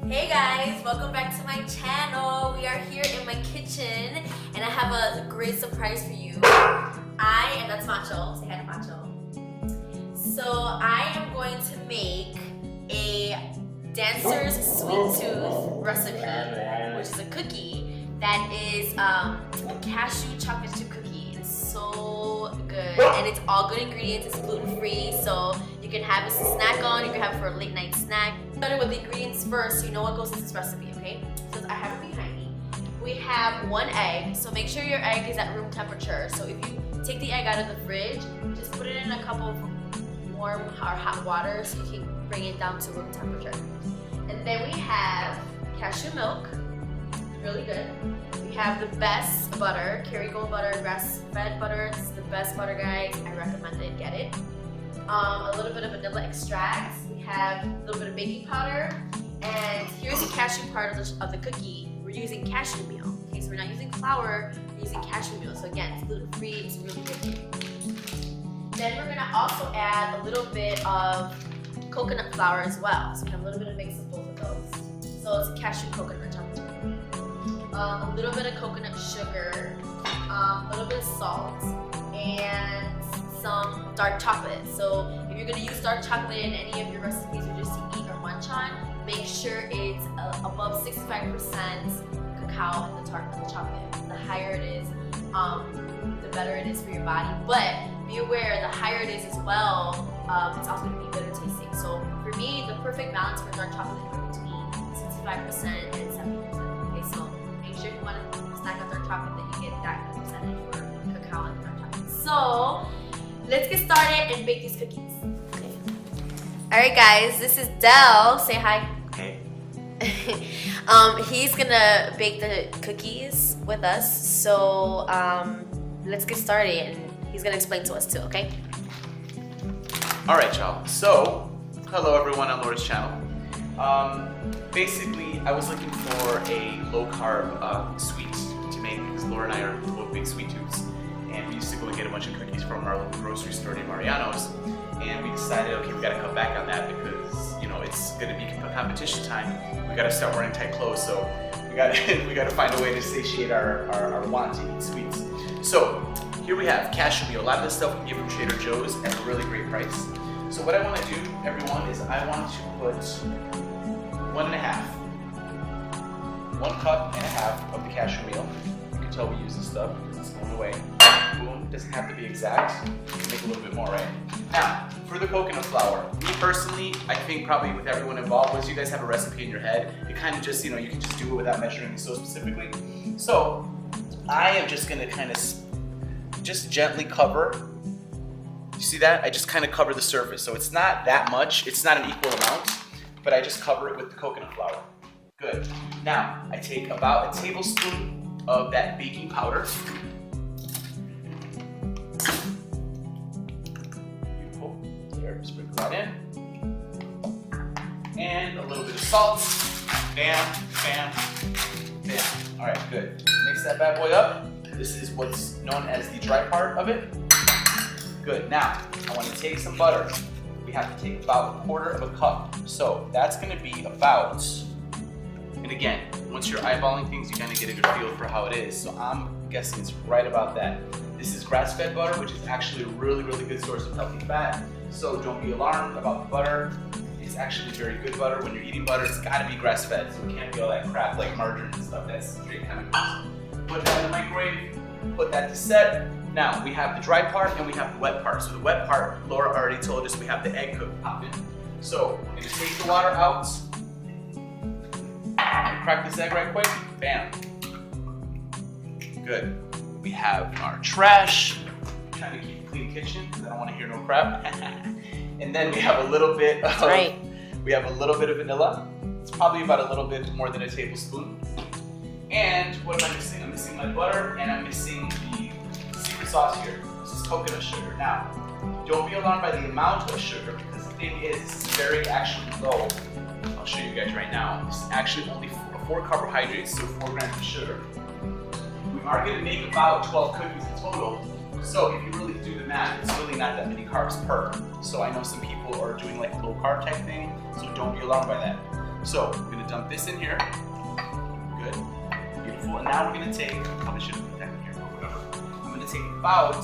Hey guys, welcome back to my channel. We are here in my kitchen and I have a great surprise for you. And that's Macho. Say hi to Macho. So I am going to make a dancer's sweet tooth recipe, which is a cookie that is a cashew chocolate chip cookie. It's so good and it's all good ingredients. It's gluten free, so you can have it as a snack on. You can have it for a late night snack. Started with the ingredients first, so you know what goes in this recipe, okay? So I have it behind me. We have 1 egg, so make sure your egg is at room temperature. So if you take the egg out of the fridge, just put it in a cup of warm or hot water so you can bring it down to room temperature. And then we have cashew milk, really good. We have the best butter, Kerry gold butter, grass-fed butter. This is the best butter, guys. I recommend it, get it. A little bit of vanilla extract. We have a little bit of baking powder. And here's the cashew part of the cookie. We're using cashew meal. Okay, so we're not using flour, we're using cashew meal. So again, it's gluten-free, it's really good. Then we're gonna also add a little bit of coconut flour as well. So we have a little bit of mix of both of those. So it's a cashew coconut chocolate. A little bit of coconut sugar, a little bit of salt, and some dark chocolate. So if you're gonna use dark chocolate in any of your recipes or just to eat or munch on, make sure it's above 65% cacao in the chocolate. The higher it is, the better it is for your body. But be aware, the higher it is as well, it's also gonna be bitter tasting. So for me, the perfect balance for dark chocolate is between 65% and 70%. Okay, so make sure if you want to snack on dark chocolate that you get that percentage for cacao and dark chocolate. So let's get started and bake these cookies. Okay. Alright guys, this is Del. Say hi. Hey. He's gonna bake the cookies with us. So let's get started and he's gonna explain to us too, okay? Alright y'all, so hello everyone on Laura's channel. Basically I was looking for a low carb sweet to make because Laura and I are both big sweet tooths. And we used to go and get a bunch of cookies from our local grocery store named Mariano's, and we decided, okay, we gotta cut back on that because, you know, it's gonna be competition time. We gotta start wearing tight clothes, so we gotta find a way to satiate our want to eat sweets. So here we have cashew meal. A lot of this stuff we can get from Trader Joe's at a really great price. So what I want to do, everyone, is I want to put 1 cup and a half of the cashew meal. You can tell we use this stuff because it's going away. Boom, doesn't have to be exact. Make a little bit more, right? Now, for the coconut flour, me personally, I think probably with everyone involved, once you guys have a recipe in your head, it kind of just, you know, you can just do it without measuring so specifically. So, I am just gonna kind of just gently cover. You see that? I just kind of cover the surface. So it's not that much, it's not an equal amount, but I just cover it with the coconut flour. Good. Now, I take about a tablespoon of that baking powder. Beautiful. There, sprinkle that in. And a little bit of salt. Bam, bam, bam. All right, good. Mix that bad boy up. This is what's known as the dry part of it. Good. Now, I want to take some butter. We have to take about 1/4 cup. So that's going to be about, and again, once you're eyeballing things, you kind of get a good feel for how it is. So I'm guessing it's right about that. This is grass-fed butter, which is actually a really, really good source of healthy fat. So don't be alarmed about the butter. It's actually very good butter. When you're eating butter, it's got to be grass-fed. So it can't be all that crap like margarine and stuff. That's straight chemicals. Put that in the microwave. Put that to set. Now, we have the dry part and we have the wet part. So the wet part, Laura already told us we have the egg cook popping. So we're going to take the water out. Crack this egg right quick. Bam. Good. We have our trash. I'm trying to keep a clean kitchen because I don't want to hear no crap. And then we have a little bit of we have a little bit of vanilla. It's probably about a little bit more than a tablespoon. And what am I missing? I'm missing my butter and I'm missing the secret sauce here. This is coconut sugar. Now, don't be alarmed by the amount of sugar because the thing is, this is very actually low. I'll show you guys right now. This is actually only 4 carbohydrates, so 4 grams of sugar. We are going to make about 12 cookies in total. So if you really do the math, it's really not that many carbs per. So I know some people are doing like a low carb type thing, so don't be alarmed by that. So we're gonna dump this in here. Good, beautiful. And now we're gonna take, probably should have put that in here, but whatever. I'm gonna take about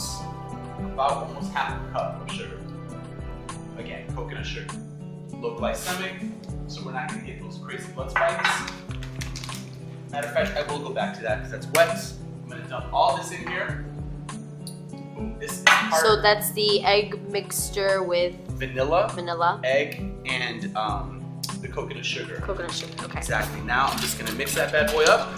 almost half a cup of sugar. Again, coconut sugar. Low glycemic, so we're not gonna get those crazy blood spikes. Matter of fact, I will go back to that because that's wet. I'm gonna dump all this in here. Boom, this is part. So that's the egg mixture with vanilla, egg, and the coconut sugar. Coconut sugar, okay. Exactly. Now I'm just gonna mix that bad boy up.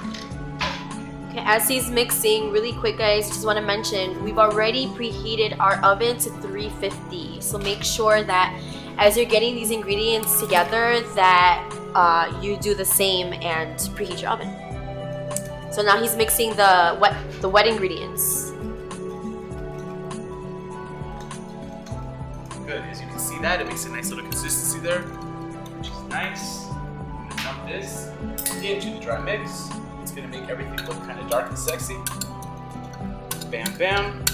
Okay, as he's mixing, really quick guys, just want to mention, we've already preheated our oven to 350. So make sure that as you're getting these ingredients together that you do the same and preheat your oven. So now he's mixing the wet ingredients. Good, as you can see that, it makes a nice little consistency there, which is nice. I'm gonna dump this into the dry mix. It's gonna make everything look kind of dark and sexy. Bam, bam.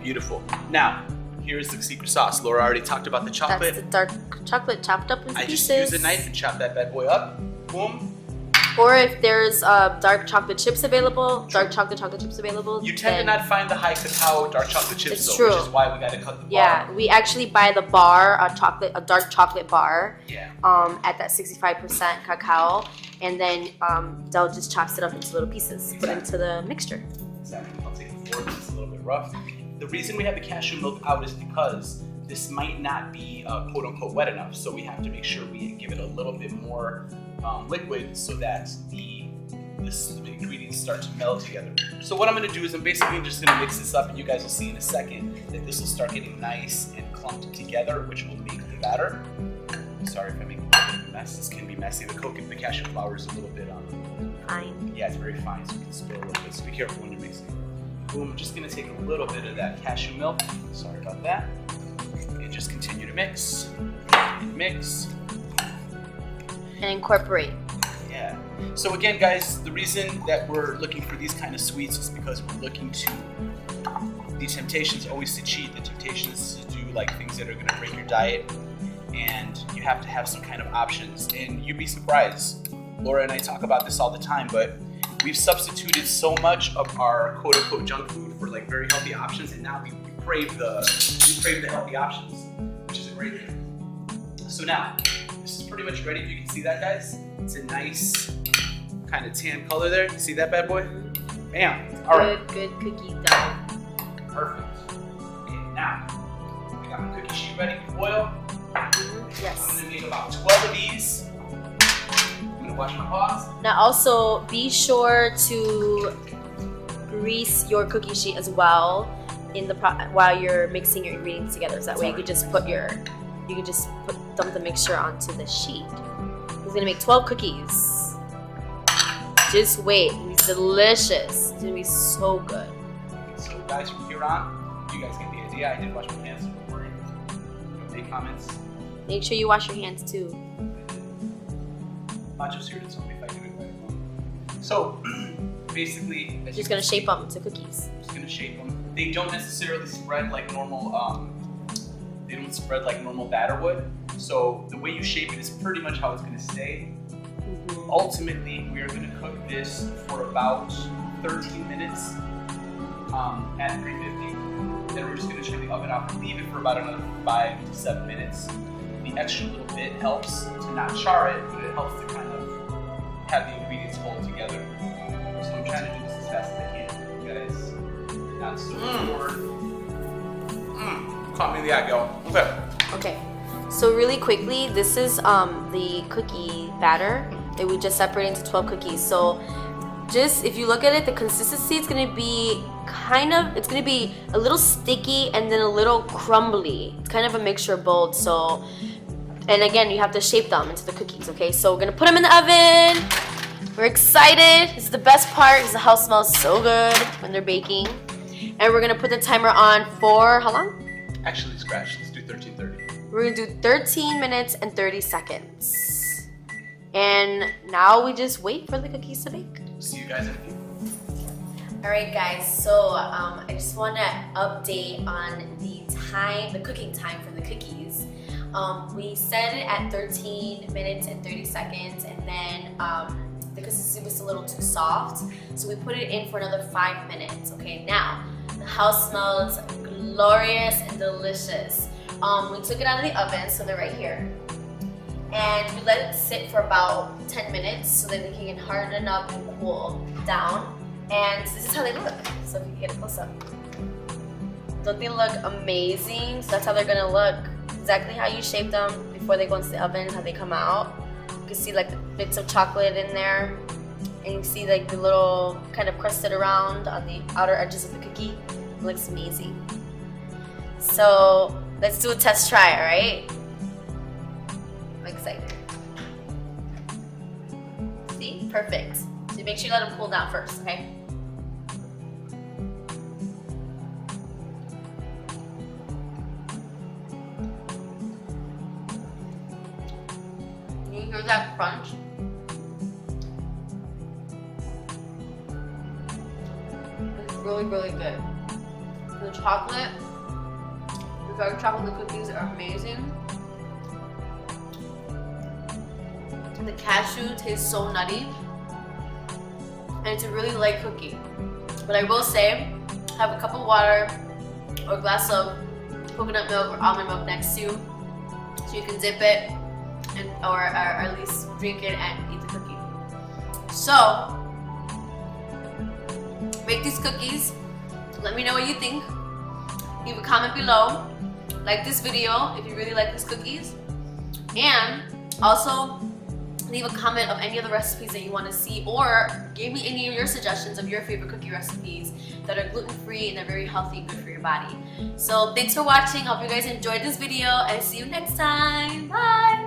Beautiful. Now, here's the secret sauce. Laura already talked about the chocolate. That's the dark chocolate chopped up in pieces. I just use a knife and chop that bad boy up. Boom. Or if there's dark chocolate chips available, dark chocolate chips available. You tend to not find the high cacao dark chocolate chips It's though, true. which is why we gotta cut the bar. Yeah, we actually buy the bar, a dark chocolate bar. Yeah. At that 65% cacao, and then Del just chops it up into little pieces, put it into the mixture. Exactly. I'll take the fork. It's a little bit rough. The reason we have the cashew milk out is because this might not be quote unquote wet enough, so we have to make sure we give it a little bit more liquid so that the ingredients start to meld together. So what I'm going to do is I'm basically just going to mix this up, and you guys will see in a second that this will start getting nice and clumped together, which will make the batter. Sorry if I make a little bit of a mess. This can be messy. The cashew flour is a little bit Fine. yeah, it's very fine, so you can spill a little bit. So be careful when you're mixing. Boom. I'm just going to take a little bit of that cashew milk. Sorry about that. And just continue to mix and mix. And incorporate. Yeah. So again, guys, the reason that we're looking for these kind of sweets is because we're looking to. The temptation is always to cheat. The temptation is to do like things that are going to break your diet, and you have to have some kind of options. And you'd be surprised. Laura and I talk about this all the time, but we've substituted so much of our quote unquote junk food for like very healthy options, and now we crave the healthy options, which is a great thing. So now, this is pretty much ready. If you can see that, guys, it's a nice kind of tan color there. You see that bad boy? Bam. All right. Good cookie dough. Perfect. Okay, now I got my cookie sheet ready with oil. Yes. I'm gonna make about 12 of these. I'm gonna wash my paws. Now also be sure to grease your cookie sheet as well while you're mixing your ingredients together. So that way you could just dump the mixture onto the sheet. He's gonna make 12 cookies. Just wait. It's delicious. It's gonna be so good. So guys, from here on, you guys get the idea. I did wash my hands, so don't worry. No big comments. Make sure you wash your hands too. Macho's here to tell me if I do it right or wrong. So basically, Just gonna shape them to cookies. I'm just gonna shape them. They don't necessarily spread like normal. They don't spread like normal batter would. So the way you shape it is pretty much how it's gonna stay. Ultimately, we are gonna cook this for about 13 minutes at 350. Then we're just gonna turn the oven off and leave it for about another 5 to 7 minutes. The extra little bit helps to not char it, but it helps to kind of have the ingredients hold together. So I'm trying to do this as fast as I can. You guys, not so forward. Caught me in the act, y'all. Okay. Okay. So really quickly, this is the cookie batter that we just separated into 12 cookies. So just if you look at it, the consistency is gonna be it's gonna be a little sticky and then a little crumbly. It's kind of a mixture bowl. So, and again, you have to shape them into the cookies, okay? So we're gonna put them in the oven. We're excited. This is the best part because the house smells so good when they're baking. And we're gonna put the timer on for how long? Actually, scratch. Let's do 13:30. We're gonna do 13 minutes and 30 seconds. And now we just wait for the cookies to bake. See you guys in a few. Alright guys, so I just want to update on the cooking time for the cookies. We set it at 13 minutes and 30 seconds, and then the consistency was a little too soft, so we put it in for another 5 minutes. Okay, now the house smells glorious and delicious. We took it out of the oven, so they're right here, and we let it sit for about 10 minutes so that they can harden up and cool down. And this is how they look. So if you get a close up, don't they look amazing? So that's how they're gonna look. Exactly how you shape them before they go into the oven, how they come out. You can see like the bits of chocolate in there, and you see like the little kind of crusted around on the outer edges of the cookie. It looks amazing. So let's do a test try, alright? I'm excited. See? Perfect. So make sure you let them cool down first, okay? You hear that crunch? It's really, really good. The chocolate, the dark chocolate cookies are amazing. And the cashew tastes so nutty. And it's a really light cookie. But I will say, have a cup of water or a glass of coconut milk or almond milk next to you, so you can dip it and or at least drink it and eat the cookie. So make these cookies. Let me know what you think. Leave a comment below. Like this video if you really like these cookies, and also leave a comment of any of the recipes that you want to see, or give me any of your suggestions of your favorite cookie recipes that are gluten-free and they're very healthy and good for your body. So thanks for watching. Hope you guys enjoyed this video, and see you next time. Bye!